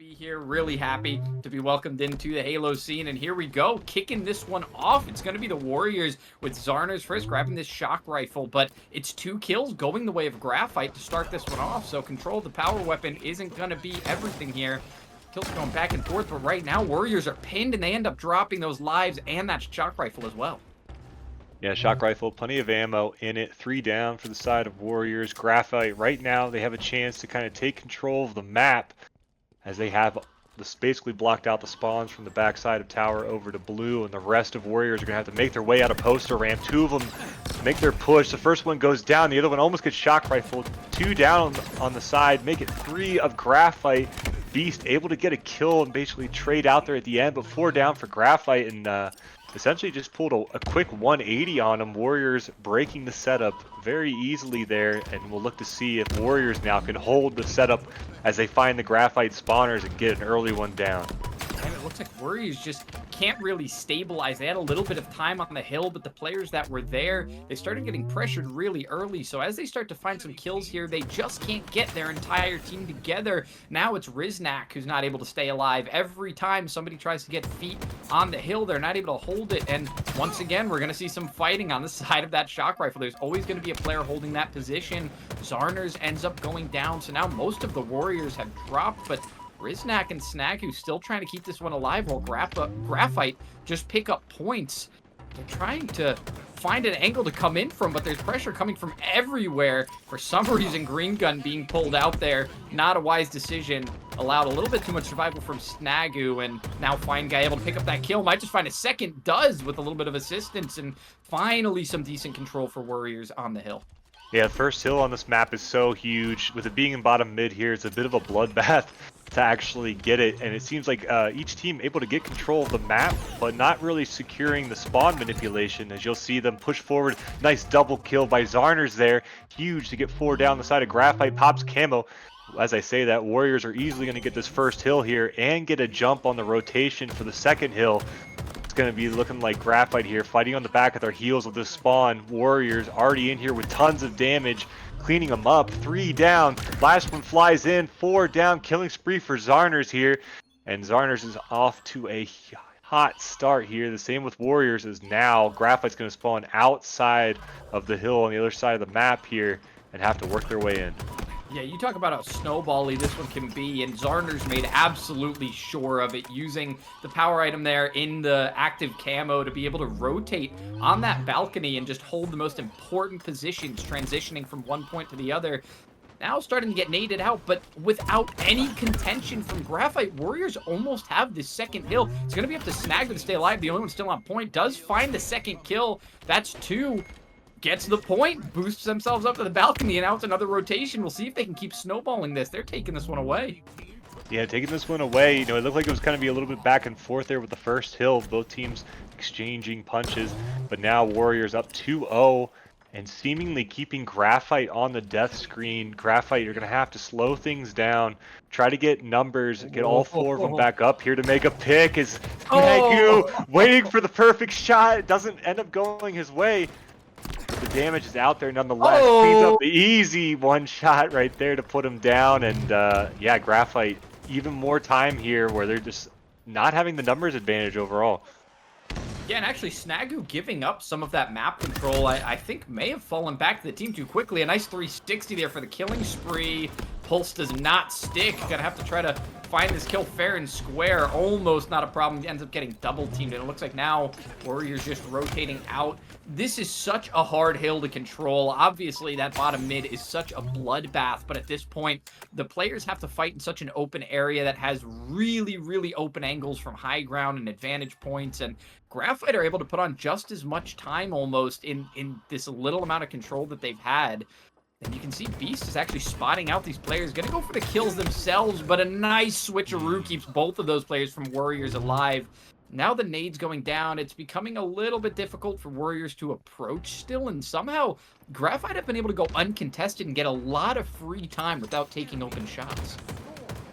Be here, really happy to be welcomed into the Halo scene, and here we go, kicking this one off. It's going to be the Warriors with Zarners first grabbing this shock rifle, but it's 2 kills going the way of Graphite to start this one off, so control of the power weapon isn't going to be everything here. Kills going back and forth, but right now Warriors are pinned, and they end up dropping those lives and that shock rifle as well. Yeah, shock rifle, plenty of ammo in it. 3 down for the side of Warriors. Graphite, right now, they have a chance to kind of take control of the map as they have this basically blocked out the spawns from the backside of tower over to blue, and the rest of Warriors are going to have to make their way out of poster ramp. 2 of them make their push. The first one goes down. The other one almost gets shock rifled. 2 down on the side. Make it 3 of Graphite. Beast able to get a kill and basically trade out there at the end, but 4 down for Graphite, and essentially just pulled a quick 180 on them. Warriors breaking the setup very easily there, and we'll look to see if Warriors now can hold the setup as they find the Graphite spawners and get an early one down. And it looks like Worriers just can't really stabilize. They had a little bit of time on the hill, but the players that were there, they started getting pressured really early. So as they start to find some kills here, they just can't get their entire team together. Now it's Riznak who's not able to stay alive. Every time somebody tries to get feet on the hill, they're not able to hold it. And once again, we're going to see some fighting on the side of that shock rifle. There's always going to be a player holding that position. Zarners ends up going down. So now most of the Warriors have dropped, but Riznak and Snagu still trying to keep this one alive while Graphite just pick up points. They're trying to find an angle to come in from, but there's pressure coming from everywhere. For some reason, Green Gun being pulled out there, not a wise decision. Allowed a little bit too much survival from Snagu, and now Fine Guy able to pick up that kill. Might just find a second, does, with a little bit of assistance, and finally some decent control for Warriors on the hill. Yeah, first hill on this map is so huge. With it being in bottom mid here, it's a bit of a bloodbath to actually get it, and it seems like each team able to get control of the map, but not really securing the spawn manipulation, as you'll see them push forward. Nice double kill by Zarners there. Huge to get 4 down the side of Graphite. Pops camo. As I say that, Warriors are easily going to get this first hill here and get a jump on the rotation for the second hill. It's going to be looking like Graphite here, fighting on the back of their heels with this spawn. Warriors already in here with tons of damage, cleaning them up. 3 down. Last one flies in. 4 down. Killing spree for Zarners here. And Zarners is off to a hot start here. The same with Warriors, as now Graphite's going to spawn outside of the hill on the other side of the map here and have to work their way in. Yeah, you talk about how snowbally this one can be, and Zarners made absolutely sure of it, using the power item there in the active camo to be able to rotate on that balcony and just hold the most important positions, transitioning from one point to the other. Now starting to get naded out, but without any contention from Graphite. Warriors almost have this second hill. It's going to be up to Snagu to stay alive. The only one still on point. Does find the second kill. That's 2. Gets the point, boosts themselves up to the balcony, and now it's another rotation. We'll see if they can keep snowballing this. They're taking this one away. Yeah, taking this one away. You know, it looked like it was going to be a little bit back and forth there with the first hill. Both teams exchanging punches, but now Warriors up 2-0 and seemingly keeping Graphite on the death screen. Graphite, you're going to have to slow things down, try to get numbers, get all 4 of them back up here to make a pick. Is Snagu waiting for the perfect shot? It doesn't end up going his way. The damage is out there nonetheless. Cleans up the easy one shot right there to put him down. And yeah, Graphite, even more time here where they're just not having the numbers advantage overall. Yeah, and actually Snagu giving up some of that map control, I think may have fallen back to the team too quickly. A nice 360 there for the killing spree. Pulse does not stick. Gonna have to try to find this kill fair and square. Almost not a problem. Ends up getting double teamed, and it looks like now Warriors just rotating out. This is such a hard hill to control. Obviously, that bottom mid is such a bloodbath, but at this point, the players have to fight in such an open area that has really, really open angles from high ground and advantage points, and Graphite are able to put on just as much time almost in this little amount of control that they've had. And you can see Beast is actually spotting out these players, gonna go for the kills themselves, but a nice switcheroo keeps both of those players from Warriors alive. Now the nades going down, it's becoming a little bit difficult for Warriors to approach still, and somehow Graphite have been able to go uncontested and get a lot of free time without taking open shots.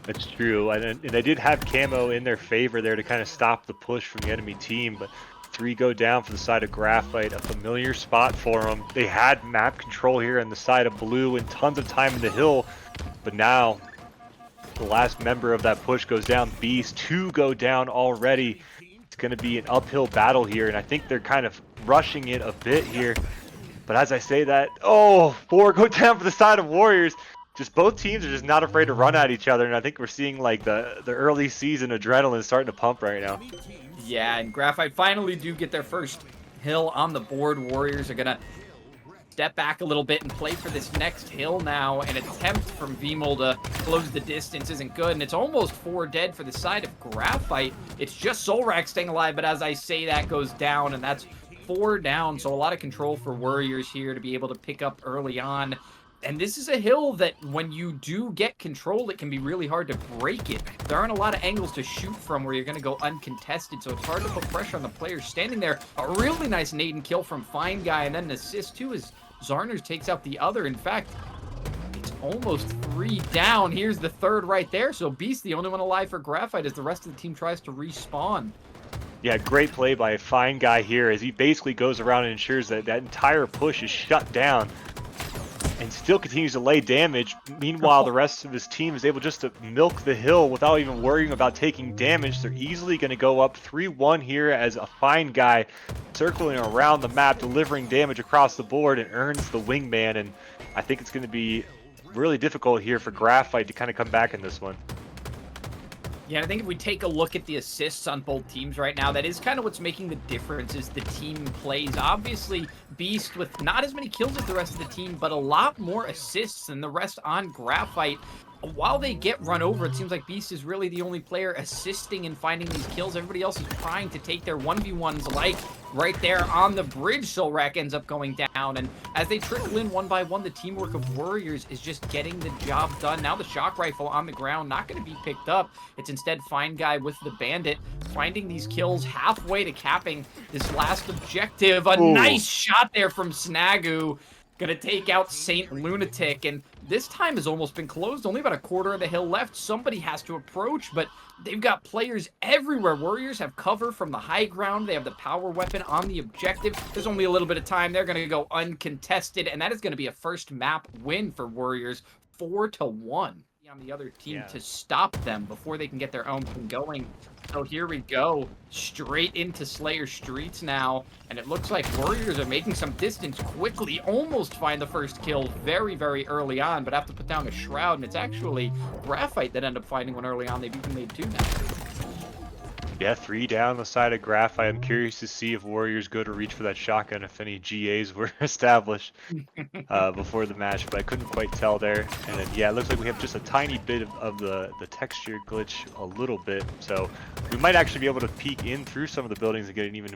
That's true, and they did have camo in their favor there to kind of stop the push from the enemy team, but 3 go down for the side of Graphite, a familiar spot for them. They had map control here on the side of blue and tons of time in the hill, but now the last member of that push goes down. Beast, 2 go down already. It's going to be an uphill battle here, and I think they're kind of rushing it a bit here. But as I say that, oh, 4 go down for the side of Warriors. Just both teams are just not afraid to run at each other, and I think we're seeing like the early season adrenaline starting to pump right now. Yeah, and Graphite finally do get their first hill on the board. Warriors are gonna step back a little bit and play for this next hill now. An attempt from Vmol to close the distance isn't good, and it's almost 4 dead for the side of Graphite. It's just Solrak staying alive, but as I say, that goes down, and that's 4 down, so a lot of control for Warriors here to be able to pick up early on. And this is a hill that when you do get control, it can be really hard to break it. There aren't a lot of angles to shoot from where you're going to go uncontested, so it's hard to put pressure on the players standing there. A really nice nade and kill from Fine Guy, and then an assist too as Zarners takes out the other. In fact, it's almost 3 down. Here's the 3rd right there, so Beast the only one alive for Graphite as the rest of the team tries to respawn. Yeah, great play by a Fine Guy here as he basically goes around and ensures that that entire push is shut down and still continues to lay damage. Meanwhile, the rest of his team is able just to milk the hill without even worrying about taking damage. They're easily going to go up 3-1 here as a Fine Guy circling around the map, delivering damage across the board, and earns the wingman. And I think it's going to be really difficult here for Graphite to kind of come back in this one. Yeah, I think if we take a look at the assists on both teams right now, that is kind of what's making the difference is the team plays. Obviously, Beast with not as many kills as the rest of the team, but a lot more assists than the rest on Graphite. While they get run over, it seems like Beast is really the only player assisting in finding these kills. Everybody else is trying to take their 1v1s, like right there on the bridge. Solrak ends up going down, and as they trickle in one by one, the teamwork of Warriors is just getting the job done. Now the shock rifle on the ground, not going to be picked up. It's instead Fine Guy with the bandit, finding these kills halfway to capping this last objective. A nice shot there from Snagu. Gonna take out Saint Lunatic, and this time has almost been closed. Only about a quarter of the hill left. Somebody has to approach, but they've got players everywhere. Warriors have cover from the high ground. They have the power weapon on the objective. There's only a little bit of time. They're gonna go uncontested, and that is gonna be a first map win for Warriors, 4-1 on the other team to stop them before they can get their own thing going. So here we go, straight into Slayer Streets now, and it looks like Warriors are making some distance quickly, almost find the first kill very, very early on, but have to put down a Shroud, and it's actually Graphite that end up finding one early on. They've even made 2 now. Yeah, 3 down the side of Graphite. I'm curious to see if Warriors go to reach for that shotgun, if any GAs were established before the match, but I couldn't quite tell there. And then, yeah, it looks like we have just a tiny bit of the texture glitch a little bit, so we might actually be able to peek in through some of the buildings and get an even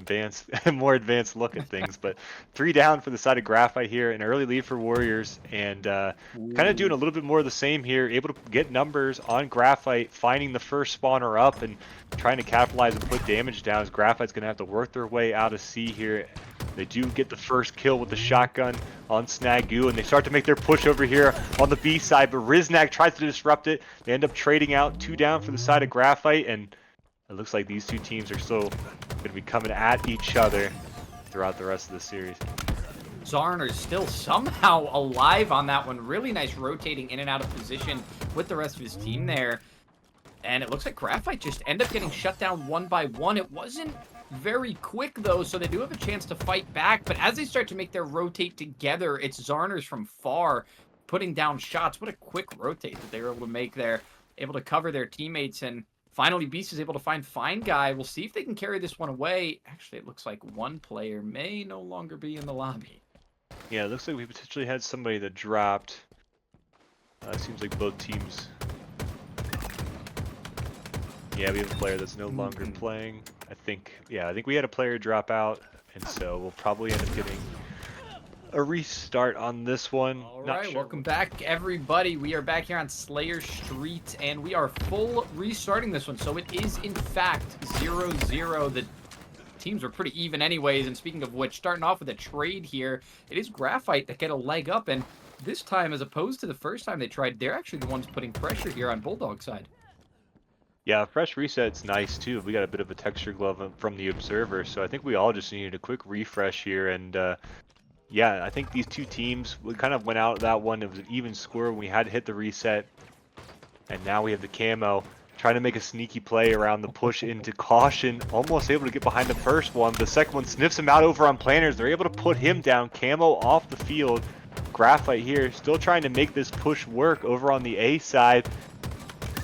more advanced look at things. But 3 down for the side of Graphite here, an early lead for Warriors, and kind of doing a little bit more of the same here, able to get numbers on Graphite, finding the first spawner up and trying to capitalize and put damage down, as Graphite's going to have to work their way out of C here. They do get the first kill with the shotgun on Snagu, and they start to make their push over here on the B side, but Riznak tries to disrupt it. They end up trading out, 2 down for the side of Graphite, and it looks like these 2 teams are still going to be coming at each other throughout the rest of the series. Zarner is still somehow alive on that one. Really nice rotating in and out of position with the rest of his team there. And it looks like Graphite just end up getting shut down 1 by 1. It wasn't very quick, though, so they do have a chance to fight back. But as they start to make their rotate together, it's Zarners from far putting down shots. What a quick rotate that they were able to make there. Able to cover their teammates. And finally, Beast is able to find Fine Guy. We'll see if they can carry this one away. Actually, it looks like one player may no longer be in the lobby. Yeah, it looks like we potentially had somebody that dropped. Seems like both teams... Yeah, we have a player that's no longer playing. I think we had a player drop out, and so we'll probably end up getting a restart on this one. All right, welcome back, everybody. We are back here on Slayer Street, and we are full restarting this one. So it is, in fact, 0-0. The teams are pretty even anyways, and speaking of which, starting off with a trade here, it is Graphite that get a leg up, and this time, as opposed to the first time they tried, they're actually the ones putting pressure here on Bulldog side. Yeah, fresh reset's nice too. We got a bit of a texture glove from the observer, so I think we all just needed a quick refresh here. And yeah, I think these 2 teams, we kind of went out that one. It was an even score when we had to hit the reset. And now we have the camo trying to make a sneaky play around the push into caution. Almost able to get behind the first one. The second one sniffs him out over on planters. They're able to put him down. Camo off the field. Graphite here still trying to make this push work over on the A side.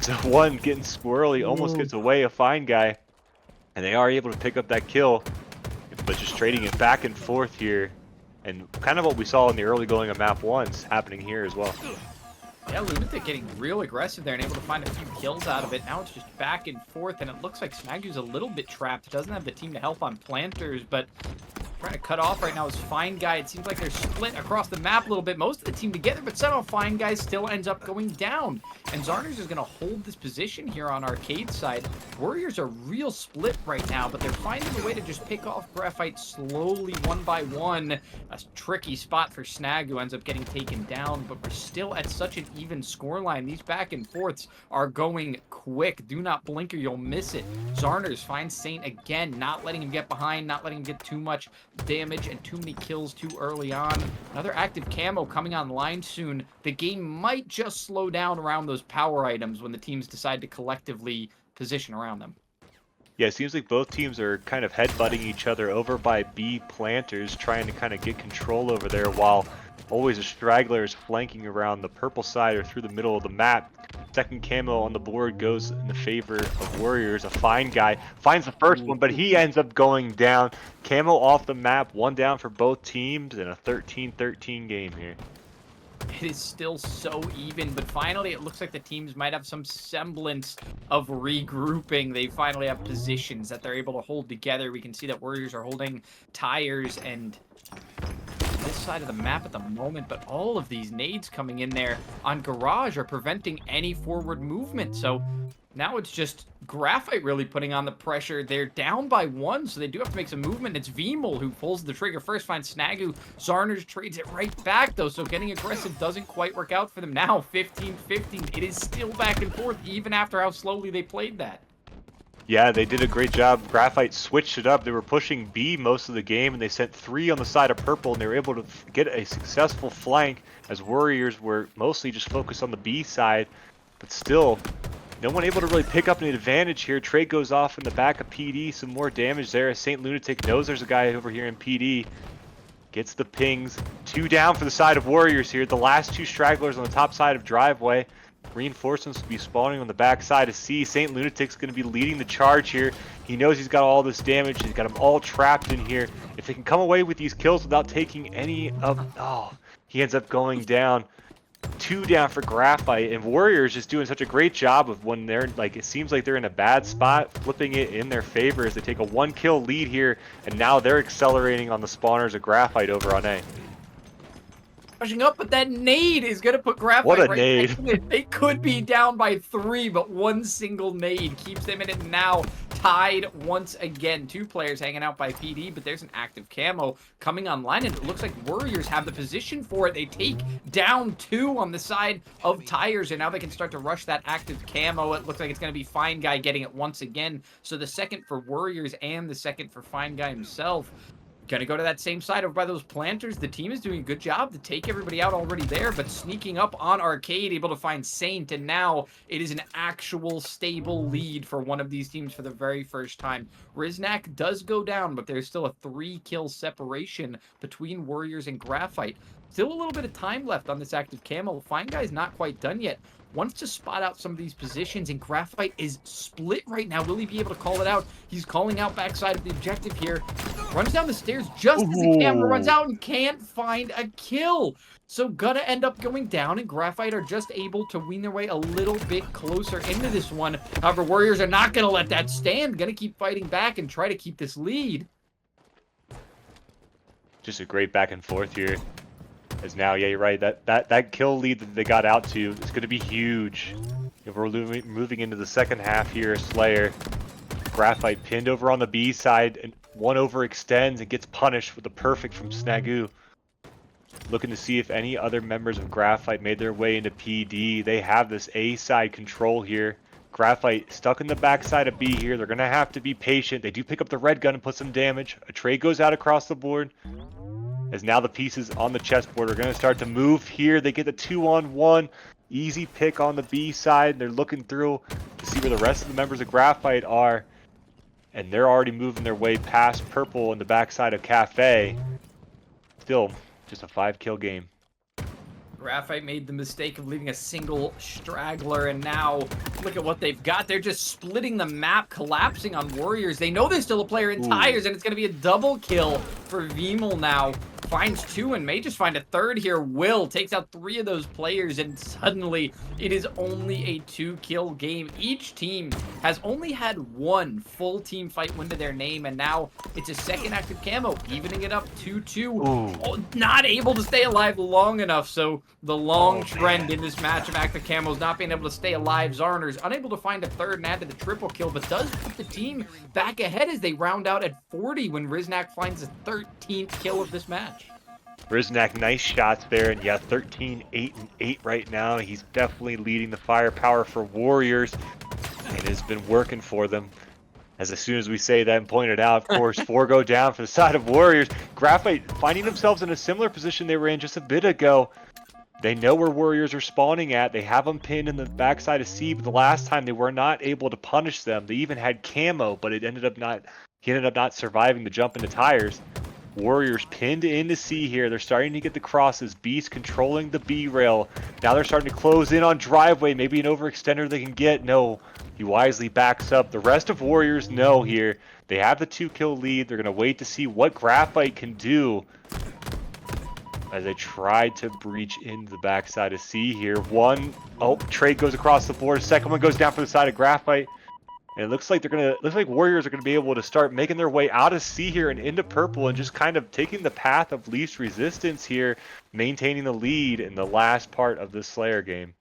So one getting squirrely, almost gets away, a fine guy. And they are able to pick up that kill. But just trading it back and forth here. And kind of what we saw in the early going of map 1's happening here as well. Yeah, Lunatic getting real aggressive there and able to find a few kills out of it. Now it's just back and forth, and it looks like Snagu's a little bit trapped. Doesn't have the team to help on planters, but trying to cut off right now is Fine Guy. It seems like they're split across the map a little bit. Most of the team together, but somehow Fine Guy still ends up going down. And Zarners is going to hold this position here on Arcade side. Warriors are real split right now, but they're finding a way to just pick off Graphite slowly, one by one. A tricky spot for Snag, who ends up getting taken down, but we're still at such an even scoreline. These back and forths are going quick. Do not blink or you'll miss it. Zarners finds Saint again, not letting him get behind, not letting him get too much damage and too many kills too early on. Another active camo coming online soon. The game might just slow down around those power items when the teams decide to collectively position around them. Yeah, it seems like both teams are kind of headbutting each other over by B planters, trying to kind of get control over there, while always a straggler is flanking around the purple side or through the middle of the map. Second camo on the board goes in the favor of Warriors. A Fine Guy finds the first one, but he ends up going down. Camo off the map, one down for both teams, and a 13-13 game here. It is still so even, but finally it looks like the teams might have some semblance of regrouping. They finally have positions that they're able to hold together. We can see that Warriors are holding tires and this side of the map at the moment, but all of these nades coming in there on Garage are preventing any forward movement. So now it's just Graphite really putting on the pressure. They're down by one, so they do have to make some movement. It's Vemel who pulls the trigger first, finds Snagu. Zarners trades it right back, though, so getting aggressive doesn't quite work out for them. Now 15-15. It is still back and forth, even after how slowly they played that. Yeah, they did a great job. Graphite switched it up. They were pushing B most of the game, and they sent 3 on the side of purple, and they were able to get a successful flank as Warriors were mostly just focused on the B side. But still, no one able to really pick up an advantage here. Trade goes off in the back of PD. Some more damage there as St. Lunatic knows there's a guy over here in PD. Gets the pings. 2 down for the side of Warriors here. The last 2 stragglers on the top side of Driveway. Reinforcements will be spawning on the back side of C. St. Lunatic's going to be leading the charge here. He knows he's got all this damage. He's got them all trapped in here. If they can come away with these kills without taking any of... Oh, he ends up going down. 2 down for Graphite, and Warriors just doing such a great job of when they're like, it seems like they're in a bad spot, flipping it in their favor as they take a 1-kill lead here, and now they're accelerating on the spawners of Graphite over on A. Pushing up, but that nade is going to put Graphite What a right nade. next to it. They could be down by 3, but one single nade keeps them in it now. Tied once again. 2 players hanging out by PD, but there's an active camo coming online, and it looks like Warriors have the position for it. They take down 2 on the side of tires, and now they can start to rush that active camo. It looks like it's going to be Fine Guy getting it once again. So the second for Warriors and the second for Fine Guy himself. Gonna go to that same side over by those planters. The team is doing a good job to take everybody out already there, but sneaking up on Arcade, able to find Saint, and now it is an actual stable lead for one of these teams for the very first time. Riznak does go down, but there's still a 3-kill separation between Warriors and Graphite. Still a little bit of time left on this active camo. Fine Guy's not quite done yet. Wants to spot out some of these positions, and Graphite is split right now. Will he be able to call it out? He's calling out backside of the objective here. Runs down the stairs just as the camera runs out and can't find a kill. So gonna end up going down, and Graphite are just able to wean their way a little bit closer into this one. However, Warriors are not gonna let that stand. Gonna keep fighting back and try to keep this lead. Just a great back and forth here. As now, yeah, you're right. That kill lead that they got out to is going to be huge. If we're moving into the second half here, Slayer, Graphite pinned over on the B side, and one overextends and gets punished with the perfect from Snagu. Looking to see if any other members of Graphite made their way into PD. They have this A side control here. Graphite stuck in the backside of B here. They're going to have to be patient. They do pick up the red gun and put some damage. A trade goes out across the board. As now the pieces on the chessboard are going to start to move here. They get the 2-on-1. easy pick on the B side. They're looking through to see where the rest of the members of Graphite are. And they're already moving their way past Purple in the backside of Cafe. Still, just a 5-kill game. Graphite made the mistake of leaving a single straggler, and now look at what they've got. They're just splitting the map, collapsing on Worriers. They know there's still a player in tires, and it's going to be a double kill for Vimel now. Finds 2 and may just find a 3rd here. Will takes out 3 of those players, and suddenly it is only a 2-kill game. Each team has only had 1 full team fight win to their name, and now it's a second active camo, evening it up 2-2. Oh, not able to stay alive long enough, so the long trend in this match of active camos not being able to stay alive. Zarner's unable to find a 3rd and add to the triple kill, but does put the team back ahead as they round out at 40 when Riznak finds his 13th kill of this match. Riznak, nice shots there, and yeah, 13, 8, and 8 right now. He's definitely leading the firepower for Worriers, and has been working for them. As soon as we say that and point it out, of course, 4 go down for the side of Worriers. Graphite finding themselves in a similar position they were in just a bit ago. They know where Worriers are spawning at. They have them pinned in the backside of C, but the last time they were not able to punish them. They even had camo, but he ended up not surviving the jump into tires. Worriers pinned into C here. They're starting to get the crosses. Beast controlling the B rail. Now they're starting to close in on driveway. Maybe an overextender they can get. No, he wisely backs up. The rest of Worriers know here. They have the 2-kill lead. They're going to wait to see what Graphite can do as they tried to breach into the backside of C here. Trade goes across the board. Second one goes down for the side of Graphite. And it looks like Worriers are gonna be able to start making their way out of C here and into Purple, and just kind of taking the path of least resistance here, maintaining the lead in the last part of this Slayer game.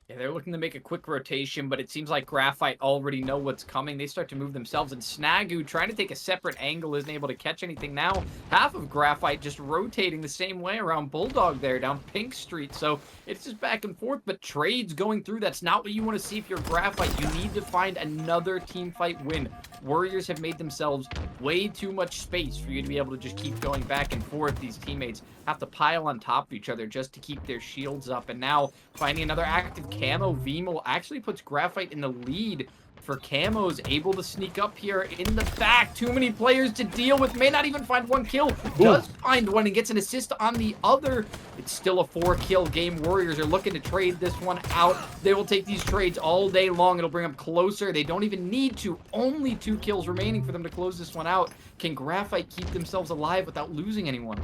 Yeah, they're looking to make a quick rotation, but it seems like Graphite already know what's coming. They start to move themselves, and Snagu, trying to take a separate angle, isn't able to catch anything now. Half of Graphite just rotating the same way around Bulldog there, down Pink Street. So it's just back and forth, but trades going through. That's not what you want to see if you're Graphite. You need to find another team fight win. Worriers have made themselves way too much space for you to be able to just keep going back and forth. These teammates have to pile on top of each other just to keep their shields up. And now finding another active camo, Vimel actually puts Graphite in the lead for camos, able to sneak up here in the back. Too many players to deal with, may not even find 1 kill. Does find 1 and gets an assist on the other. It's still a 4-kill game. Worriers are looking to trade this one out. They will take these trades all day long. It'll bring them closer. They don't even need to. Only 2 kills remaining for them to close this one out. Can Graphite keep themselves alive without losing anyone?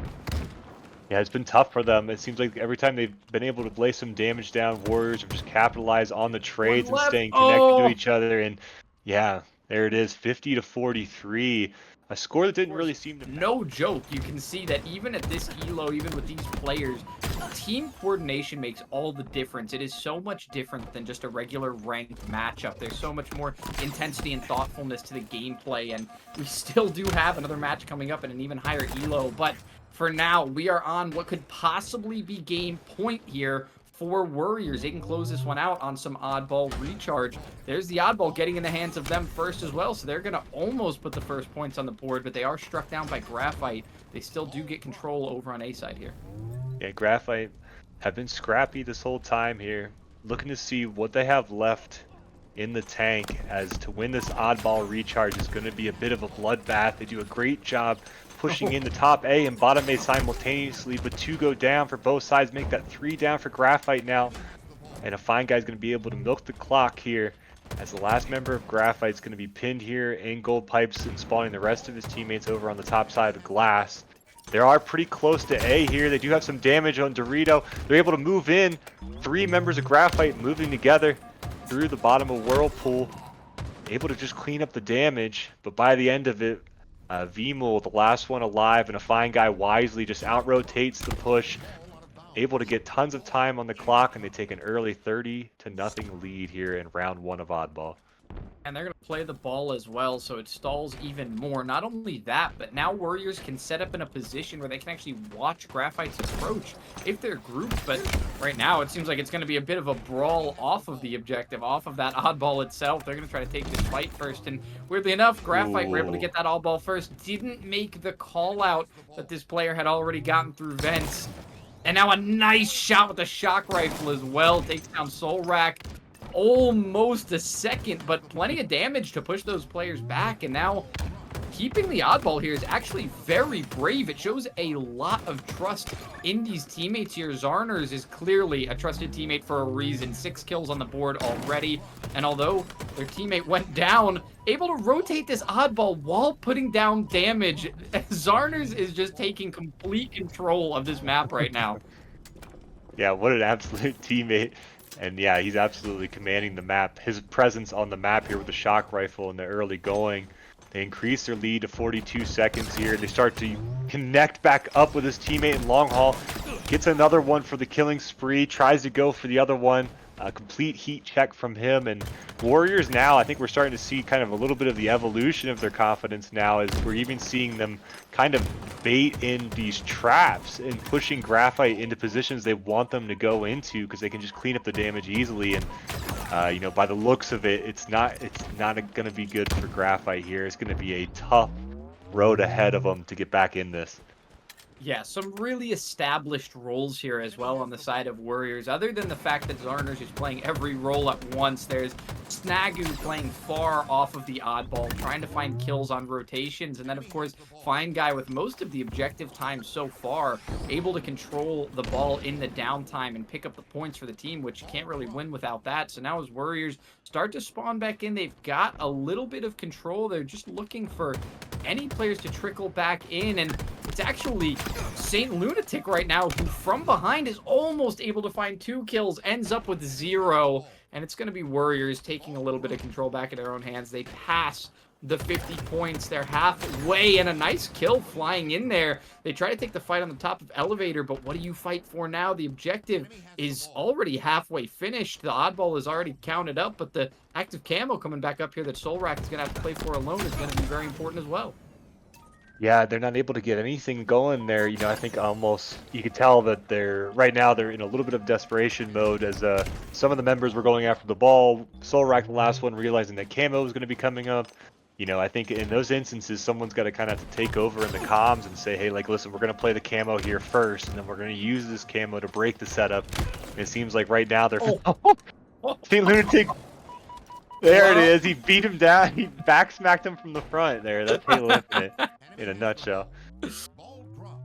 Yeah, it's been tough for them. It seems like every time they've been able to lay some damage down, Worriers have just capitalized on the trades and staying connected to each other. And yeah, there it is, 50-43. A score that didn't really seem to... No joke. You can see that even at this elo, even with these players, team coordination makes all the difference. It is so much different than just a regular ranked matchup. There's so much more intensity and thoughtfulness to the gameplay, and we still do have another match coming up at an even higher elo, but for now, we are on what could possibly be game point here for Worriers. They can close this one out on some oddball recharge. There's the oddball getting in the hands of them first as well, so they're going to almost put the first points on the board, but they are struck down by Graphite. They still do get control over on A side here. Yeah, Graphite have been scrappy this whole time here, looking to see what they have left in the tank, as to win this oddball recharge is going to be a bit of a bloodbath. They do a great job pushing in the top A and bottom A simultaneously, but 2 go down for both sides, make that 3 down for Graphite now. And a fine guy's going to be able to milk the clock here, as the last member of Graphite is going to be pinned here in gold pipes and spawning the rest of his teammates over on the top side of glass. They are pretty close to A here. They do have some damage on Dorito. They're able to move in. 3 members of Graphite moving together through the bottom of Whirlpool, able to just clean up the damage, but by the end of it, Vimel, the last one alive, and a fine guy wisely just out-rotates the push, able to get tons of time on the clock, and they take an early 30-0 lead here in round 1 of Oddball. And they're going to play the ball as well, so it stalls even more. Not only that, but now Worriers can set up in a position where they can actually watch Graphite's approach if they're grouped. But right now, it seems like it's going to be a bit of a brawl off of the objective, off of that oddball itself. They're going to try to take this fight first. And weirdly enough, Graphite were able to get that oddball first. Didn't make the call out that this player had already gotten through vents. And now a nice shot with the shock rifle as well. Takes down Solrak. Almost a second, but plenty of damage to push those players back. And now keeping the oddball here is actually very brave. It shows a lot of trust in these teammates here. Zarners is clearly a trusted teammate for a reason. 6 kills on the board already. And although their teammate went down, able to rotate this oddball while putting down damage. Zarners is just taking complete control of this map right now. Yeah, what an absolute teammate. And yeah, he's absolutely commanding the map. His presence on the map here with the shock rifle in the early going. They increase their lead to 42 seconds here. They start to connect back up with his teammate in long haul. Gets another one for the killing spree. Tries to go for the other one. A complete heat check from him. And Worriers now, I think we're starting to see kind of a little bit of the evolution of their confidence now, as we're even seeing them kind of bait in these traps and pushing Graphite into positions they want them to go into, because they can just clean up the damage easily. And you know, by the looks of it, it's not going to be good for Graphite here. It's going to be a tough road ahead of them to get back in this. Yeah, some really established roles here as well on the side of Worriers. Other than the fact that Zarners is playing every role at once, there's Snagu playing far off of the oddball, trying to find kills on rotations. And then, of course, Fine Guy with most of the objective time so far, able to control the ball in the downtime and pick up the points for the team, which you can't really win without that. So now as Worriers start to spawn back in, they've got a little bit of control. They're just looking for any players to trickle back in, and it's actually Saint Lunatic right now, who from behind is almost able to find 2 kills, ends up with 0, and it's going to be Worriers taking a little bit of control back in their own hands. They pass the 50 points. They're halfway, and a nice kill flying in there. They try to take the fight on the top of Elevator, but what do you fight for now? The objective is already halfway finished. The oddball is already counted up, but the active camo coming back up here that Solrak is going to have to play for alone is going to be very important as well. Yeah, they're not able to get anything going there. You know, I think almost you could tell that right now they're in a little bit of desperation mode, as some of the members were going after the ball. Solrak, the last one, realizing that camo was going to be coming up. You know, I think in those instances, someone's got to kind of have to take over in the comms and say, hey, like, listen, we're going to play the camo here first, and then we're going to use this camo to break the setup. And it seems like right now they're... Saint Lunatic... There it is. He beat him down. He backsmacked him from the front there. That's Halo Infinite in a nutshell.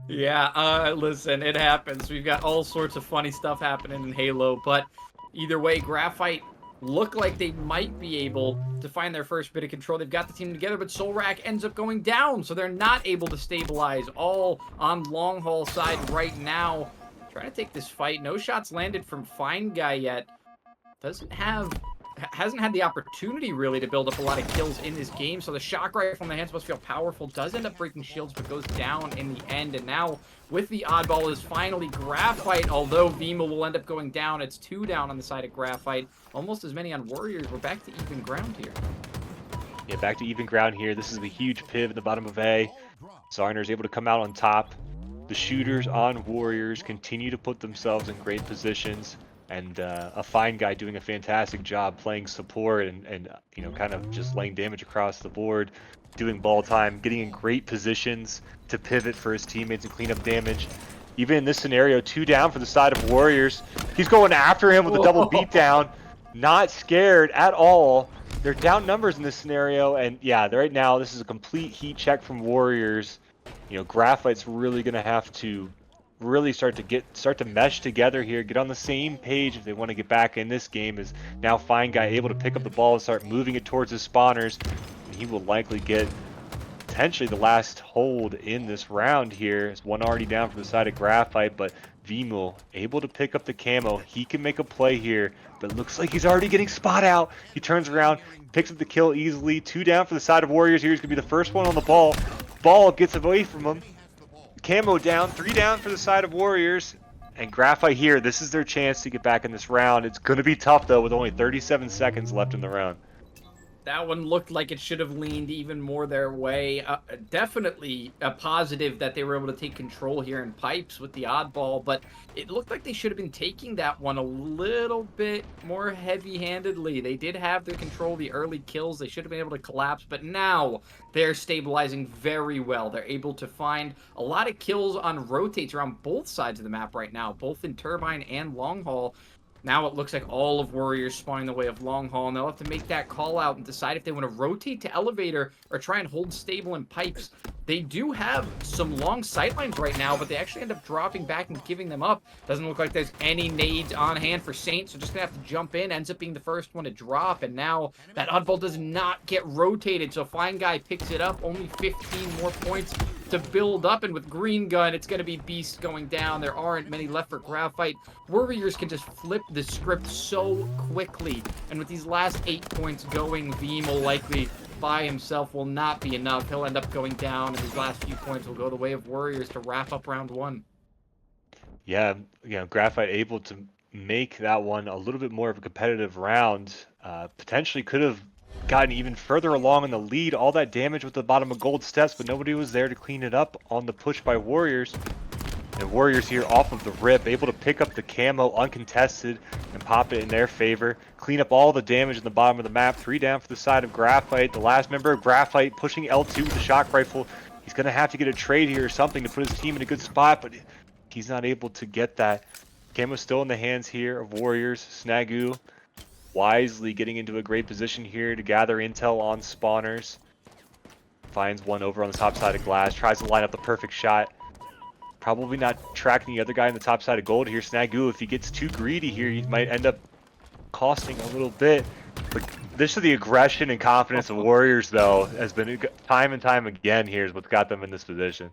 Yeah, listen, it happens. We've got all sorts of funny stuff happening in Halo, but either way, Graphite look like they might be able to find their first bit of control. They've got the team together, but Solrak ends up going down, so they're not able to stabilize. All on long haul side right now. Trying to take this fight. No shots landed from Fine Guy yet. Hasn't had the opportunity really to build up a lot of kills in this game, so the shock rifle in the hand supposed to feel powerful, does end up breaking shields, but goes down in the end. And now with the oddball is finally Graphite, although Vima will end up going down. It's 2 down on the side of Graphite, almost as many on Worriers. We're back to even ground here. Yeah, back to even ground here. This is a huge piv at the bottom of A. Zarner's able to come out on top. The shooters on Worriers continue to put themselves in great positions. And a Fine Guy doing a fantastic job playing support and you know, kind of just laying damage across the board, doing ball time, getting in great positions to pivot for his teammates and clean up damage. Even in this scenario, 2 down for the side of Worriers. He's going after him with a double beatdown, not scared at all. They're down numbers in this scenario, and yeah, right now this is a complete heat check from Worriers. You know, Graphite's really going to have to really start to mesh together here, get on the same page if they want to get back in this game. Is now Fine Guy able to pick up the ball and start moving it towards his spawners, and he will likely get potentially the last hold in this round here. There's one already down from the side of Graphite, but Vimul able to pick up the camo. He can make a play here, but it looks like he's already getting spot out. He turns around, picks up the kill easily. 2 down for the side of Worriers here. He's gonna be the first one on the ball. Ball gets away from him. Camo down, 3 down for the side of Worriers, and Graphite here, this is their chance to get back in this round. It's going to be tough though, with only 37 seconds left in the round. That one looked like it should have leaned even more their way. Definitely a positive that they were able to take control here in pipes with the oddball, but it looked like they should have been taking that one a little bit more heavy-handedly. They did have the control, the early kills. They should have been able to collapse, but now they're stabilizing very well. They're able to find a lot of kills on rotates around both sides of the map right now, both in Turbine and Long Haul. Now it looks like all of Worriers spawning the way of Long Haul, and they'll have to make that call out and decide if they want to rotate to Elevator or try and hold stable in pipes. They do have some long sightlines right now, but they actually end up dropping back and giving them up. Doesn't look like there's any nades on hand for Saint, so just going to have to jump in. Ends up being the first one to drop, and now that oddball does not get rotated, so Fine Guy picks it up. Only 15 more points to build up, and with Green Gun, it's going to be Beast going down. There aren't many left for Graphite. Warriors can just flip the script so quickly, and with these last 8 points going, Veem will likely by himself will not be enough. He'll end up going down, and his last few points will go the way of Warriors to wrap up round one. Yeah, Graphite able to make that one a little bit more of a competitive round. Potentially could have gotten even further along in the lead. All that damage with the bottom of Gold Steps, but nobody was there to clean it up on the push by Warriors. And Warriors here off of the rip, able to pick up the camo uncontested and pop it in their favor. Clean up all the damage in the bottom of the map. 3 down for the side of Graphite. The last member of Graphite pushing L2 with the shock rifle. He's going to have to get a trade here or something to put his team in a good spot, but he's not able to get that. Camo's still in the hands here of Warriors. Snagu wisely getting into a great position here to gather intel on spawners. Finds one over on the top side of glass. Tries to line up the perfect shot. Probably not tracking the other guy on the top side of gold here. Snagu, if he gets too greedy here, he might end up costing a little bit. But this is the aggression and confidence of Warriors, though, has been time and time again here is what got them in this position.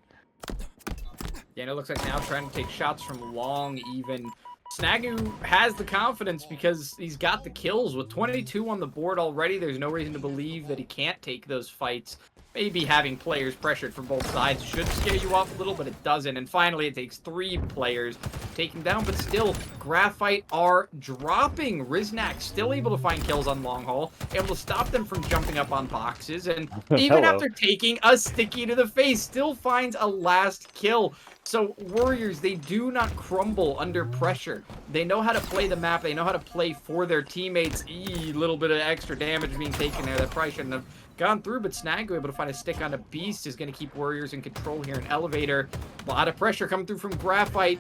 Yeah, and it looks like now trying to take shots from long even. Snagu has the confidence because he's got the kills. With 22 on the board already, there's no reason to believe that he can't take those fights. Maybe having players pressured from both sides should scare you off a little, but it doesn't. And finally, it takes 3 players taking down, but still, Graphite are dropping. Riznak still able to find kills on Long Haul, able to stop them from jumping up on boxes, and even after taking a sticky to the face, still finds a last kill. So Warriors, they do not crumble under pressure. They know how to play the map. They know how to play for their teammates. Little bit of extra damage being taken there that probably shouldn't have gone through, but Snagu able to find a stick on a Beast is going to keep Warriors in control here in Elevator. A lot of pressure coming through from Graphite.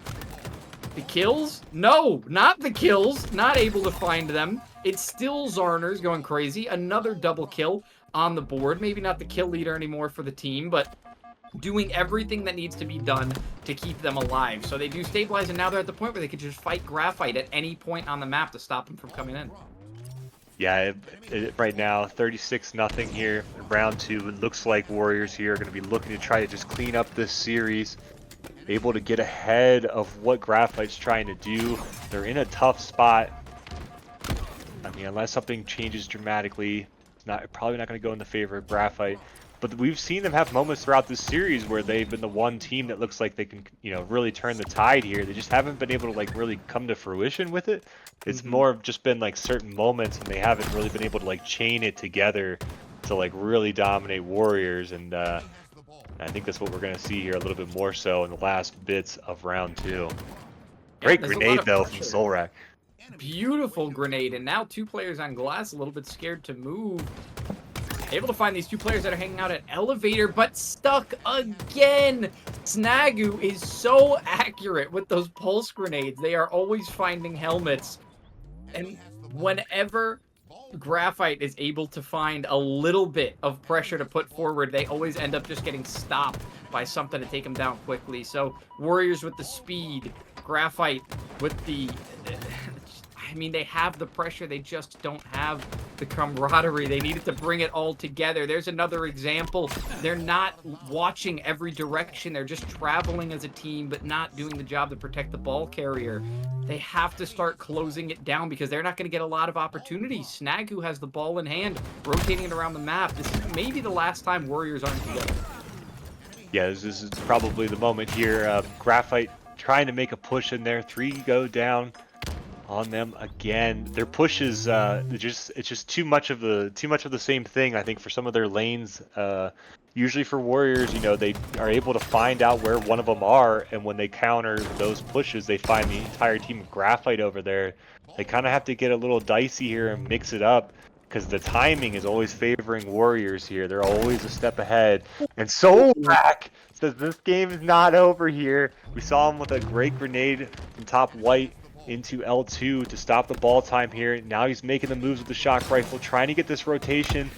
The kills? No, not the kills. Not able to find them. It's still Zarners going crazy. Another double kill on the board. Maybe not the kill leader anymore for the team, but doing everything that needs to be done to keep them alive. So they do stabilize, and now they're at the point where they can just fight Graphite at any point on the map to stop them from coming in. Yeah, right now, 36-0 here in round 2. It looks like Warriors here are going to be looking to try to just clean up this series. Able to get ahead of what Graphite's trying to do. They're in a tough spot. I mean, unless something changes dramatically, it's probably not going to go in the favor of Graphite. But we've seen them have moments throughout this series where they've been the one team that looks like they can, really turn the tide here. They just haven't been able to really come to fruition with it. It's more of just been certain moments, and they haven't really been able to chain it together to really dominate Warriors. And I think that's what we're going to see here a little bit more so in the last bits of round 2. Great grenade though from Solrak. Beautiful grenade, and now 2 players on glass, a little bit scared to move. Able to find these 2 players that are hanging out at Elevator, but stuck again. Snagu is so accurate with those pulse grenades. They are always finding helmets. And whenever Graphite is able to find a little bit of pressure to put forward, they always end up just getting stopped by something to take them down quickly. So Warriors with the speed, Graphite with the... I mean, they have the pressure, they just don't have the camaraderie. They needed to bring it all together. There's another example. They're not watching every direction. They're just traveling as a team, but not doing the job to protect the ball carrier. They have to start closing it down because they're not going to get a lot of opportunities. Snagu has the ball in hand, rotating it around the map. This is maybe the last time Warriors aren't together. Yeah, this is probably the moment here. Graphite trying to make a push in there. 3 go down on them again. Their push is it's just too much of the same thing, I think, for some of their lanes. Usually for Warriors, you know, they are able to find out where one of them are, and when they counter those pushes, they find the entire team of Graphite over there. They kind of have to get a little dicey here and mix it up, because the timing is always favoring Warriors here. They're always a step ahead. And Solrak says this game is not over here. We saw him with a great grenade from top white into L2 to stop the ball time here. Now he's making the moves with the shock rifle, trying to get this rotation.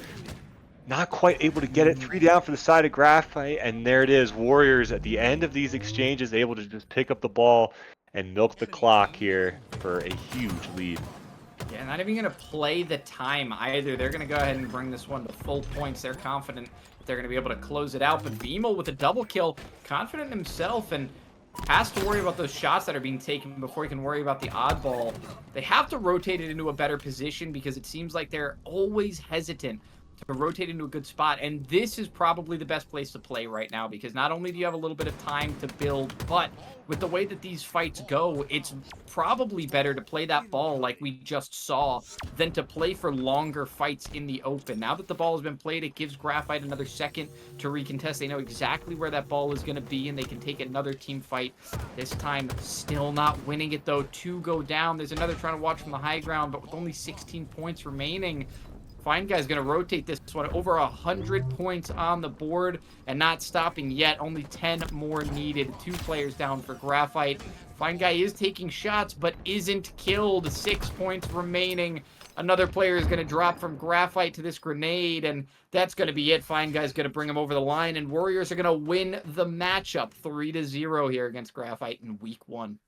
Not quite able to get it. 3 down for the side of Graphite, and there it is. Warriors at the end of these exchanges able to just pick up the ball and milk the clock here for a huge lead. Yeah, not even going to play the time either. They're going to go ahead and bring this one to full points. They're confident that they're going to be able to close it out. But Beamel with a double kill, confident in himself, and has to worry about those shots that are being taken before he can worry about the oddball. They have to rotate it into a better position because it seems like they're always hesitant to rotate into a good spot, and this is probably the best place to play right now because not only do you have a little bit of time to build, but with the way that these fights go, it's probably better to play that ball like we just saw than to play for longer fights in the open. Now that the ball has been played, it gives Graphite another second to recontest. They know exactly where that ball is going to be, and they can take another team fight. This time, still not winning it though. 2 go down. There's another trying to watch from the high ground, but with only 16 points remaining, Fine Guy's going to rotate this one. Over 100 points on the board and not stopping yet. Only 10 more needed. 2 players down for Graphite. Fine Guy is taking shots but isn't killed. 6 points remaining. Another player is going to drop from Graphite to this grenade, and that's going to be it. Fine Guy's going to bring him over the line, and Warriors are going to win the matchup 3-0 here against Graphite in week 1.